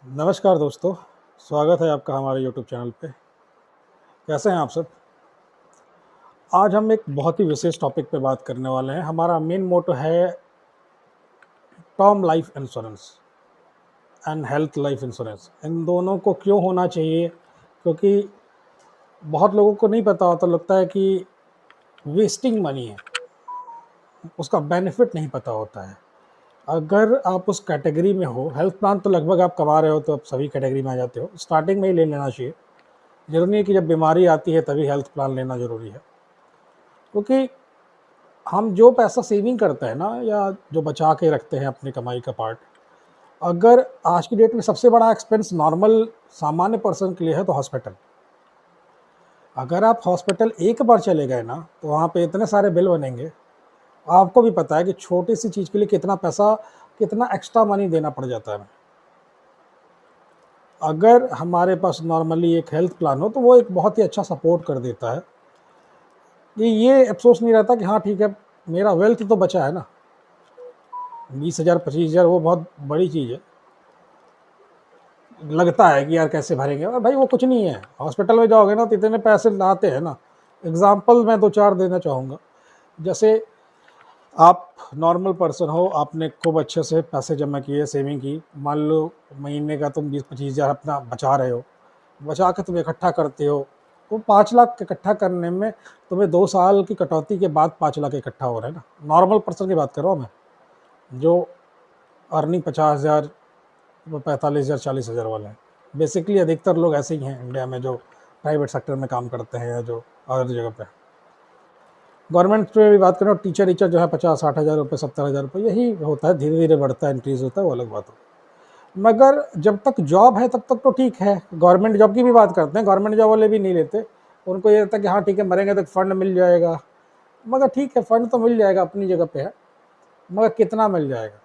नमस्कार दोस्तों, स्वागत है आपका हमारे यूट्यूब चैनल पे। कैसे हैं आप सब? आज हम एक बहुत ही विशेष टॉपिक पे बात करने वाले हैं। हमारा मेन मोटो है term life insurance and health life insurance. इन दोनों को क्यों होना चाहिए? क्योंकि बहुत लोगों को नहीं पता होता, लगता है कि वेस्टिंग मनी है, उसका बेनिफिट नहीं पता होता है। अगर आप उस कैटेगरी में हो, हेल्थ प्लान तो लगभग आप कमा रहे हो तो आप सभी कैटेगरी में आ जाते हो, स्टार्टिंग में ही ले लेना चाहिए। ज़रूरी नहीं है कि जब बीमारी आती है तभी हेल्थ प्लान लेना ज़रूरी है, क्योंकि हम जो पैसा सेविंग करते हैं ना, या जो बचा के रखते हैं अपनी कमाई का पार्ट, अगर आज की डेट में सबसे बड़ा एक्सपेंस नॉर्मल सामान्य पर्सन के लिए है तो हॉस्पिटल। अगर आप हॉस्पिटल एक बार चले गए ना, तो वहाँ पे इतने सारे बिल बनेंगे। आपको भी पता है कि छोटी सी चीज़ के लिए कितना पैसा, कितना एक्स्ट्रा मनी देना पड़ जाता है। अगर हमारे पास नॉर्मली एक हेल्थ प्लान हो तो वो एक बहुत ही अच्छा सपोर्ट कर देता है कि ये अफसोस नहीं रहता कि हाँ ठीक है, मेरा वेल्थ तो बचा है ना। 20,000 25,000 वो बहुत बड़ी चीज़ है। लगता है कि यार कैसे भरेंगे, और भाई वो कुछ नहीं है। हॉस्पिटल में जाओगे ना तो इतने पैसे लाते हैं ना। एग्जाम्पल मैं 2-4 देना चाहूँगा। जैसे आप नॉर्मल पर्सन हो, आपने खूब अच्छे से पैसे जमा किए, सेविंग की, मान लो महीने का तुम 20-25,000 अपना बचा रहे हो, बचा के तुम इकट्ठा करते हो, तो 5 लाख इकट्ठा करने में तुम्हें 2 साल की कटौती के बाद 5 लाख इकट्ठा हो रहा है ना। नॉर्मल पर्सन की बात कर रहा हूँ मैं, जो अर्निंग 50,000, 45,000, 40,000 वाले हैं। बेसिकली अधिकतर लोग ऐसे ही हैं इंडिया में, जो प्राइवेट सेक्टर में काम करते हैं या जो अदर जगह पे। गवर्नमेंट पे भी बात करें, टीचर टीचर जो है 50-60,000 रुपये, 70,000 रुपये, यही होता है। धीरे धीरे बढ़ता है, इंक्रीज़ होता है, वो अलग बात हो। मगर जब तक जॉब है तब तक तो ठीक है। गवर्नमेंट जॉब की भी बात करते हैं, गवर्नमेंट जॉब वाले भी नहीं लेते। उनको ये रहता है कि हाँ ठीक है, मरेंगे तो फंड मिल जाएगा। मगर ठीक है, फंड तो मिल जाएगा, अपनी जगह पे है, मगर कितना मिल जाएगा?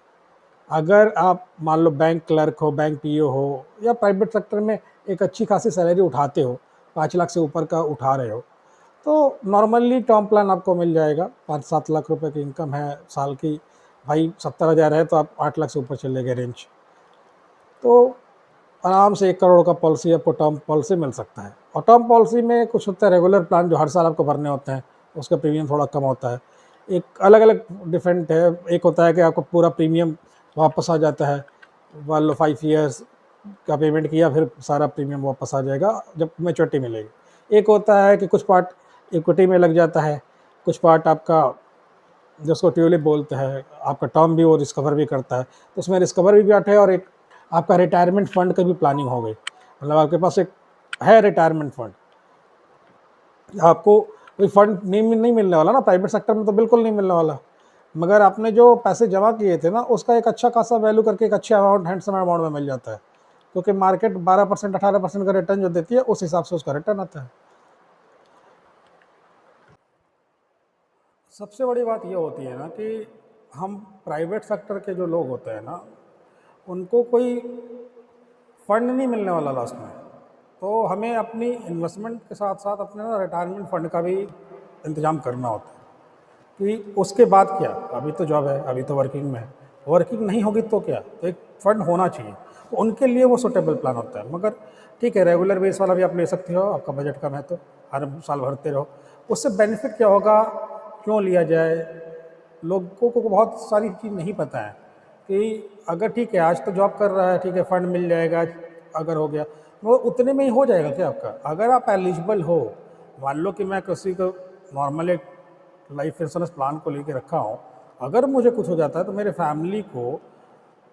अगर आप मान लो बैंक क्लर्क हो, बैंक पीओ हो, या प्राइवेट सेक्टर में एक अच्छी खासी सैलरी उठाते हो, 5 लाख से ऊपर का उठा रहे हो, तो नॉर्मली टर्म प्लान आपको मिल जाएगा। 5-7 लाख रुपए की इनकम है साल की, भाई 70,000 है तो आप 8 लाख से ऊपर चले गए रेंज, तो आराम से 1 करोड़ का पॉलिसी आपको टर्म पॉलिसी मिल सकता है। और टर्म पॉलिसी में कुछ होता है रेगुलर प्लान जो हर साल आपको भरने होते हैं, उसका प्रीमियम थोड़ा कम होता है। एक अलग अलग डिफरेंट है। एक होता है कि आपको पूरा प्रीमियम वापस आ जाता है, मान लो 5 ईयर्स का पेमेंट किया, फिर सारा प्रीमियम वापस आ जाएगा जब मैच्योरिटी मिलेगी। एक होता है कि कुछ पार्ट इक्विटी में लग जाता है, कुछ पार्ट आपका, जिसको ट्यूलिप बोलते हैं, आपका टर्म भी वो रिस्कवर भी करता है, तो उसमें रिस्कवर भी बैठे, और एक आपका रिटायरमेंट फंड की भी प्लानिंग हो गई। मतलब आपके पास एक है रिटायरमेंट फंड। आपको कोई फंड नहीं मिलने वाला ना, प्राइवेट सेक्टर में तो बिल्कुल नहीं मिलने वाला। मगर आपने जो पैसे जमा किए थे ना, उसका एक अच्छा खासा वैल्यू करके एक अच्छे अमाउंट, हैंडसम अमाउंट में मिल जाता है, क्योंकि मार्केट 12% 18% का रिटर्न जो देती है, उस हिसाब से उसका रिटर्न आता है। सबसे बड़ी बात ये होती है ना कि हम प्राइवेट सेक्टर के जो लोग होते हैं ना, उनको कोई फंड नहीं मिलने वाला लास्ट में। तो हमें अपनी इन्वेस्टमेंट के साथ साथ अपने ना रिटायरमेंट फंड का भी इंतजाम करना होता है कि उसके बाद क्या। अभी तो जॉब है, अभी तो वर्किंग में है, वर्किंग नहीं होगी तो क्या, तो एक फ़ंड होना चाहिए। तो उनके लिए वो सूटेबल प्लान होता है। मगर ठीक है, रेगुलर बेस वाला भी आप ले सकते हो, आपका बजट कम है तो हर साल भरते रहो। उससे बेनिफिट क्या होगा, क्यों लिया जाए, लोगों को बहुत सारी चीज़ नहीं पता है कि अगर ठीक है आज तो जॉब कर रहा है, ठीक है फंड मिल जाएगा, अगर हो गया वो उतने में ही हो जाएगा क्या आपका? अगर आप एलिजिबल हो, मान लो कि मैं किसी को नॉर्मल एक लाइफ इंश्योरेंस प्लान को लेके रखा हूँ, अगर मुझे कुछ हो जाता है तो मेरे फैमिली को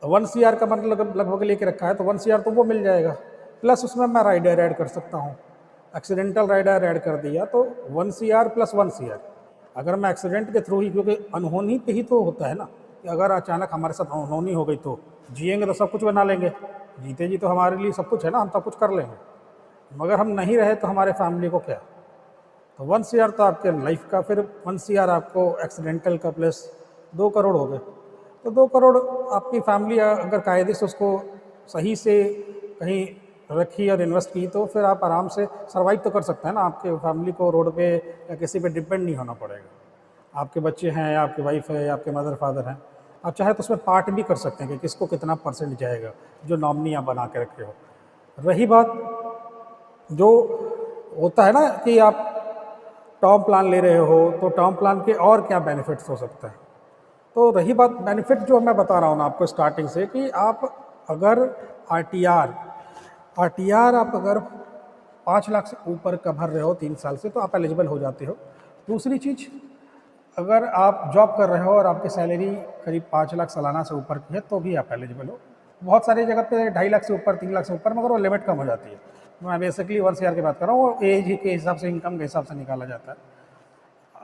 1 CR का मतलब लगभग लेके रखा है, तो 1 CR तो वो मिल जाएगा। प्लस उसमें मैं राइडर ऐड कर सकता हूँ, एक्सीडेंटल राइडर ऐड कर दिया तो 1 CR प्लस 1 CR। अगर मैं एक्सीडेंट के थ्रू ही, क्योंकि अनहोनी पे ही तो होता है ना, कि अगर अचानक हमारे साथ अनहोनी हो गई तो जिएंगे तो सब कुछ बना लेंगे, जीते जी तो हमारे लिए सब कुछ है ना, हम सब कुछ कर लेंगे। मगर हम नहीं रहे तो हमारे फैमिली को क्या? तो 1 CR तो आपके लाइफ का, फिर 1 CR आपको एक्सीडेंटल का, प्लस 2 करोड़ हो गए। तो 2 करोड़ आपकी फैमिली अगर कायदे से उसको सही से कहीं रखी और इन्वेस्ट की, तो फिर आप आराम से सर्वाइव तो कर सकते हैं ना। आपके फैमिली को रोड पे या किसी पे डिपेंड नहीं होना पड़ेगा। आपके बच्चे हैं, या आपकी वाइफ है, या आपके मदर फादर हैं, आप चाहे तो उसमें पार्ट भी कर सकते हैं कि किसको कितना परसेंट जाएगा, जो नॉमिनी आप बना के रखे हो। रही बात जो होता है ना कि आप टर्म प्लान ले रहे हो, तो टर्म प्लान के और क्या बेनिफिट्स हो सकते हैं। तो रही बात बेनिफिट जो मैं बता रहा हूँ ना आपको स्टार्टिंग से, कि आप अगर आरटीआर आप अगर 5 लाख से ऊपर का भर रहे हो 3 साल से, तो आप एलिजिबल हो जाते हो। दूसरी चीज़, अगर आप जॉब कर रहे हो और आपकी सैलरी करीब 5 लाख सालाना से ऊपर की है, तो भी आप एलिजिबल हो। बहुत सारी जगह पे 2.5 लाख से ऊपर, 3 लाख से ऊपर, मगर वो लिमिट कम हो जाती है। मैं बेसिकली 1 CR की बात कर रहा हूँ, वो एज के हिसाब से, इनकम के हिसाब से निकाला जाता है।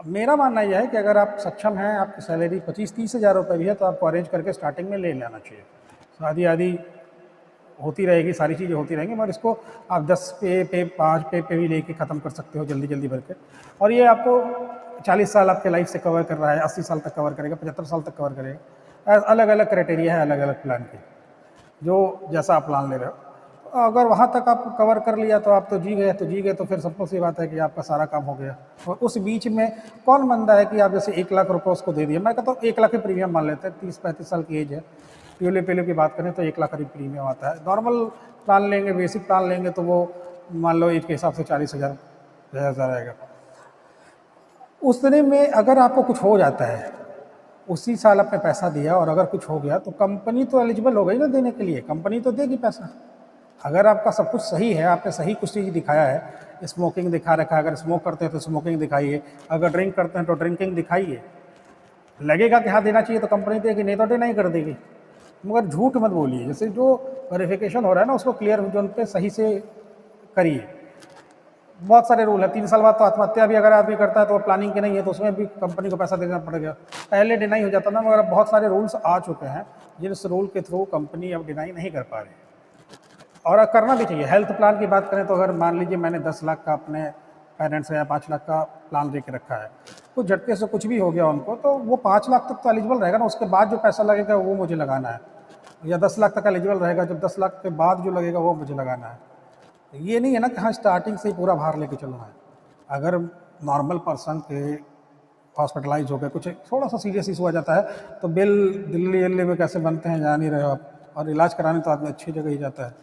मेरा मानना यह है कि अगर आप सक्षम हैं, आपकी सैलरी 25-30 हज़ार रुपये भी है, तो आपको अरेंज करके स्टार्टिंग में ले लेना चाहिए। शादी आदि होती रहेगी, सारी चीज़ें होती रहेंगी, मगर इसको आप 10 पे 5 पे भी लेके ख़त्म कर सकते हो जल्दी जल्दी भर के। और ये आपको 40 साल आपके लाइफ से कवर कर रहा है, 80 साल तक कवर करेगा, 75 साल तक कवर करेगा। अलग अलग क्राइटेरिया है अलग अलग प्लान के, जो जैसा आप प्लान ले रहे हो। अगर वहाँ तक आप कवर कर लिया तो आप तो जी गए, तो फिर सिंपल सी बात है कि आपका सारा काम हो गया। और उस बीच में कौन बंदा है कि आप जैसे 1 लाख रुपये उसको दे दिए। मैं कहता हूँ 1 लाख ही प्रीमियम मान लेते हैं, 30-35 साल की एज है, पीले की बात करें तो 1 लाख करीब प्रीमियम आता है। नॉर्मल प्लान लेंगे, बेसिक प्लान लेंगे, तो वो मान लो एज के हिसाब से 40,000 रहेगा। उस तरह में अगर आपको कुछ हो जाता है, उसी साल आपने पैसा दिया और अगर कुछ हो गया, तो कंपनी तो एलिजिबल हो गई ना देने के लिए, कंपनी तो देगी पैसा। अगर आपका सब कुछ सही है, आपने सही कुछ चीज़ दिखाया है, स्मोकिंग दिखा रखा है, अगर स्मोक करते हैं तो स्मोकिंग दिखाइए, अगर ड्रिंक करते हैं तो ड्रिंकिंग दिखाइए, लगेगा कि हाँ देना चाहिए तो कंपनी देगी, नहीं तो डिनाई नहीं कर देगी। मगर झूठ मत बोलिए। जैसे जो वेरिफिकेशन हो रहा है ना, उसको क्लियर जोन पे सही से करिए। बहुत सारे रूल है। 3 साल बाद तो आत्महत्या भी अगर आदमी करता है तो प्लानिंग की नहीं है, तो उसमें भी कंपनी को पैसा देना पड़ेगा। पहले डिनाई हो जाता ना, मगर अब बहुत सारे रूल्स आ चुके हैं जिस रूल के थ्रू कंपनी अब डिनाई नहीं कर पा रही, और करना भी चाहिए। हेल्थ प्लान की बात करें तो अगर मान लीजिए मैंने 10 लाख का अपने पेरेंट्स या 5 लाख का प्लान दे के रखा है, कुछ झटके से कुछ भी हो गया उनको, तो वो 5 लाख तक तो एलिजिबल रहेगा ना, उसके बाद जो पैसा लगेगा वो मुझे लगाना है। या 10 लाख तक एलिजिबल रहेगा, जब 10 लाख के बाद जो लगेगा वो मुझे लगाना है। ये नहीं है ना कि हाँ स्टार्टिंग से ही पूरा भार लेके चलना है। अगर नॉर्मल पर्सन के हॉस्पिटलाइज हो गए, कुछ थोड़ा सा सीरियस इशू आ जाता है, तो बिल दिल्ली में कैसे बनते हैं जान ही रहे हो आप। और इलाज कराने तो आदमी अच्छी जगह ही जाता है,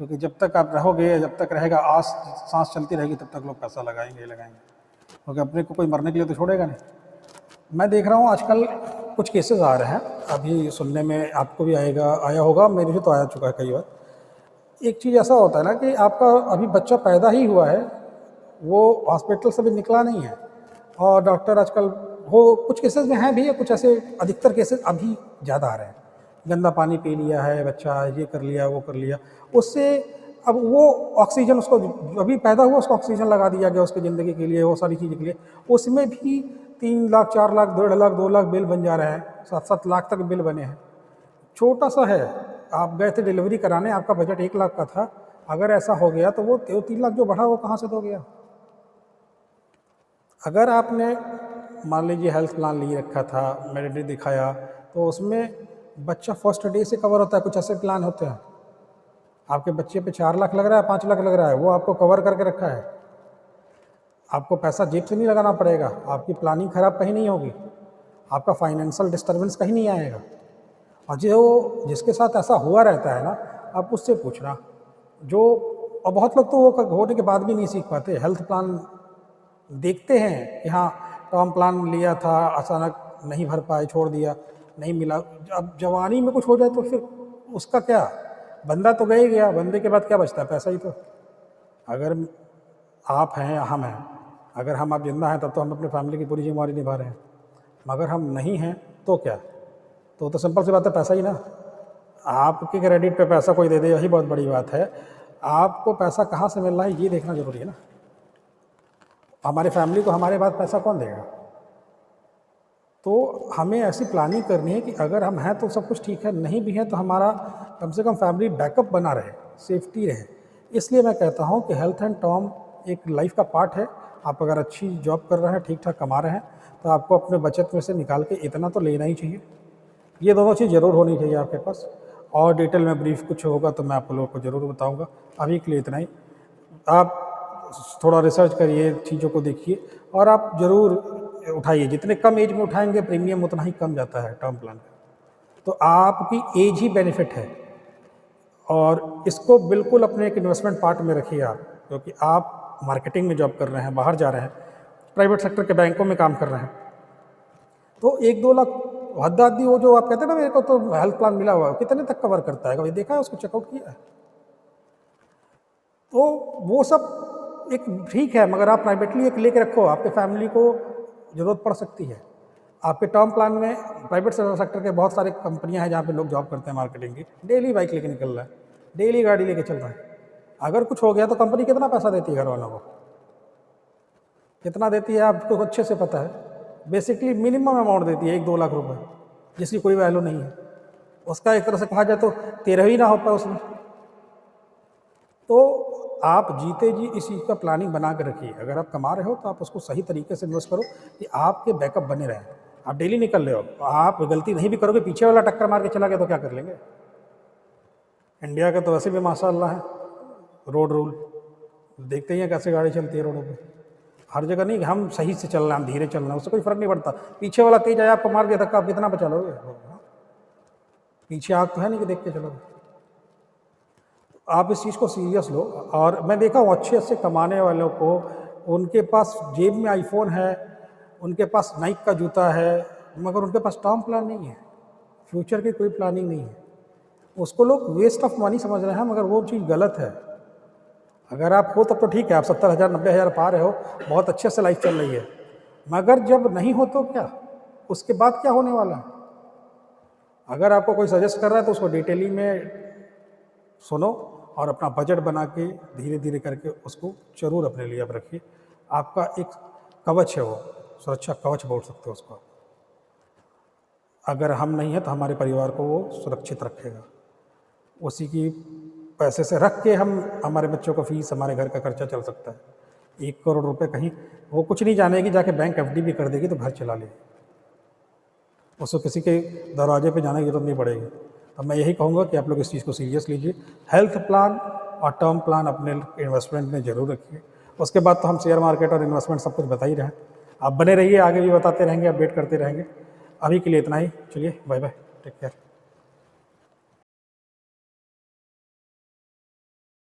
क्योंकि जब तक आप रहोगे, जब तक रहेगा सांस चलती रहेगी, तब तक लोग पैसा लगाएंगे, क्योंकि अपने को कोई मरने के लिए तो छोड़ेगा नहीं। मैं देख रहा हूँ आजकल कुछ केसेस आ रहे हैं, अभी सुनने में आपको भी आया होगा, मेरे भी तो आया चुका है कई बार। एक चीज़ ऐसा होता है ना कि आपका अभी बच्चा पैदा ही हुआ है, वो हॉस्पिटल से भी निकला नहीं है, और डॉक्टर आजकल वो कुछ केसेस में हैं भी, कुछ ऐसे अधिकतर केसेस अभी ज़्यादा आ रहे हैं। गंदा पानी पी लिया है बच्चा, ये कर लिया वो कर लिया, उससे अब वो ऑक्सीजन, उसको अभी पैदा हुआ उसको ऑक्सीजन लगा दिया गया उसकी ज़िंदगी के लिए, वो सारी चीज़ों के लिए, उसमें भी 3 लाख 4 लाख 1.5 लाख 2 लाख बिल बन जा रहे हैं, 7-7 लाख तक बिल बने हैं। छोटा सा है, आप गए थे डिलीवरी कराने, आपका बजट 1 लाख का था, अगर ऐसा हो गया तो वो 3 लाख जो बढ़ा वो कहाँ से दोगे आप। अगर आपने मान लीजिए हेल्थ प्लान लिए रखा था, मेडिटेट दिखाया, तो उसमें बच्चा फर्स्ट डे से कवर होता है। कुछ ऐसे प्लान होते हैं आपके बच्चे पे 4 लाख लग रहा है, 5 लाख लग रहा है, वो आपको कवर करके रखा है, आपको पैसा जेब से नहीं लगाना पड़ेगा, आपकी प्लानिंग खराब कहीं नहीं होगी, आपका फाइनेंशियल डिस्टर्बेंस कहीं नहीं आएगा। और जो जिसके साथ ऐसा हुआ रहता है ना, आप उससे पूछना। जो और बहुत लोग तो वो होने के बाद भी नहीं सीख पाते, हेल्थ प्लान देखते हैं कि हाँ टर्म प्लान लिया था, अचानक नहीं भर पाए, छोड़ दिया, नहीं मिला। अब जवानी में कुछ हो जाए तो फिर उसका क्या, बंदा तो गए गया, बंदे के बाद क्या बचता है, पैसा ही तो। अगर आप हैं या हम हैं, अगर हम आप जिंदा हैं तब तो हम अपनी फैमिली की पूरी जिम्मेवारी निभा रहे हैं, मगर हम नहीं हैं तो क्या, तो सिंपल सी बात है, पैसा ही ना। आपके क्रेडिट पे पैसा कोई दे दे, यही बहुत बड़ी बात है। आपको पैसा कहाँ से मिल रहा है ये देखना जरूरी है ना। हमारे फैमिली को हमारे बाद पैसा कौन देगा। तो हमें ऐसी प्लानिंग करनी है कि अगर हम हैं तो सब कुछ ठीक है, नहीं भी है तो हमारा कम से कम फैमिली बैकअप बना रहे, सेफ्टी रहे। इसलिए मैं कहता हूँ कि हेल्थ एंड टर्म एक लाइफ का पार्ट है। आप अगर अच्छी जॉब कर रहे हैं, ठीक ठाक कमा रहे हैं, तो आपको अपने बचत में से निकाल के इतना तो लेना ही चाहिए। ये दोनों चीज़ ज़रूर होनी चाहिए आपके पास। और डिटेल में ब्रीफ कुछ होगा तो मैं आप लोगों को ज़रूर बताऊंगा। अभी के लिए इतना ही। आप थोड़ा रिसर्च करिए, चीज़ों को देखिए, और आप ज़रूर उठाइए। जितने कम एज में उठाएंगे प्रीमियम उतना ही कम जाता है टर्म प्लान का। तो आपकी एज ही बेनिफिट है, और इसको बिल्कुल अपने एक इन्वेस्टमेंट पार्ट में रखिए आप, क्योंकि आप मार्केटिंग में जॉब कर रहे हैं, बाहर जा रहे हैं, प्राइवेट सेक्टर के बैंकों में काम कर रहे हैं, तो 1-2 लाख हद आदमी, वो जो आप कहते हैं ना मेरे को तो हेल्थ प्लान मिला हुआ है, कितने तक कवर करता है, कभी देखा है उसको, चेकआउट किया है? तो वो सब एक ठीक है, मगर आप प्राइवेटली एक लेके रखो, आपके फैमिली को ज़रूरत पड़ सकती है। आपके टर्म प्लान में प्राइवेट सेक्टर के बहुत सारे कंपनियां हैं जहाँ पे लोग जॉब करते हैं मार्केटिंग की, डेली बाइक लेके निकल रहा है, डेली गाड़ी लेके चल रहा है। अगर कुछ हो गया तो कंपनी कितना पैसा देती है घर वालों को, कितना देती है आपको अच्छे से पता है। बेसिकली मिनिमम अमाउंट देती है 1-2 लाख रुपए, जिसकी कोई वैल्यू नहीं है। उसका एक तरह से कहा जाए तो 13 ही ना हो पाए उसमें। तो आप जीते जी इस चीज़ का प्लानिंग बना के रखिए। अगर आप कमा रहे हो तो आप उसको सही तरीके से इन्वेस्ट करो कि आपके बैकअप बने रहें। आप डेली निकल रहे हो, आप गलती नहीं भी करोगे, पीछे वाला टक्कर मार के चला गया तो क्या कर लेंगे? इंडिया का तो वैसे भी माशाल्लाह है रोड रूल, देखते ही हैं कैसे गाड़ी चलती है रोडों पे। हर जगह नहीं, हम सही से चल रहे हैं, हम धीरे चल रहे हैं, उससे कोई फर्क नहीं पड़ता। पीछे वाला तेज आया, आपको मार दिया धक्का, आप कितना बचा लोगे? पीछे आग तो है नहीं कि देख के चलोगे। आप इस चीज़ को सीरियस लो। और मैं देखा हूँ अच्छे अच्छे कमाने वालों को, उनके पास जेब में आईफोन है, उनके पास नाइक का जूता है, मगर उनके पास टर्म प्लान नहीं है, फ्यूचर की कोई प्लानिंग नहीं है। उसको लोग वेस्ट ऑफ मनी समझ रहे हैं, मगर वो चीज़ गलत है। अगर आप हो तब तो ठीक है, आप 70,000 90,000 पा रहे हो, बहुत अच्छे से लाइफ चल रही है, मगर जब नहीं हो तो क्या, उसके बाद क्या होने वाला है? अगर आपको कोई सजेस्ट कर रहा है तो उसको डिटेलिंग में सुनो और अपना बजट बना के धीरे धीरे करके उसको जरूर अपने लिए आप रखिए। आपका एक कवच है, वो सुरक्षा कवच बोल सकते हो उसको। अगर हम नहीं हैं तो हमारे परिवार को वो सुरक्षित रखेगा। उसी की पैसे से रख के हम हमारे बच्चों को फीस, हमारे घर का खर्चा चल सकता है। 1 करोड़ रुपए कहीं वो कुछ नहीं जानेगी, जाके बैंक एफडी भी कर देगी तो घर चला लेगी, उसको किसी के दरवाजे पे जाने की जरूरत नहीं पड़ेगी। तो मैं यही कहूँगा कि आप लोग इस चीज़ को सीरियस लीजिए। हेल्थ प्लान और टर्म प्लान अपने इन्वेस्टमेंट में ज़रूर रखिए। उसके बाद तो हम शेयर मार्केट और इन्वेस्टमेंट सब कुछ बता ही रहे हैं। आप बने रहिए, आगे भी बताते रहेंगे, अपडेट करते रहेंगे। अभी के लिए इतना ही, चलिए बाय बाय, टेक केयर।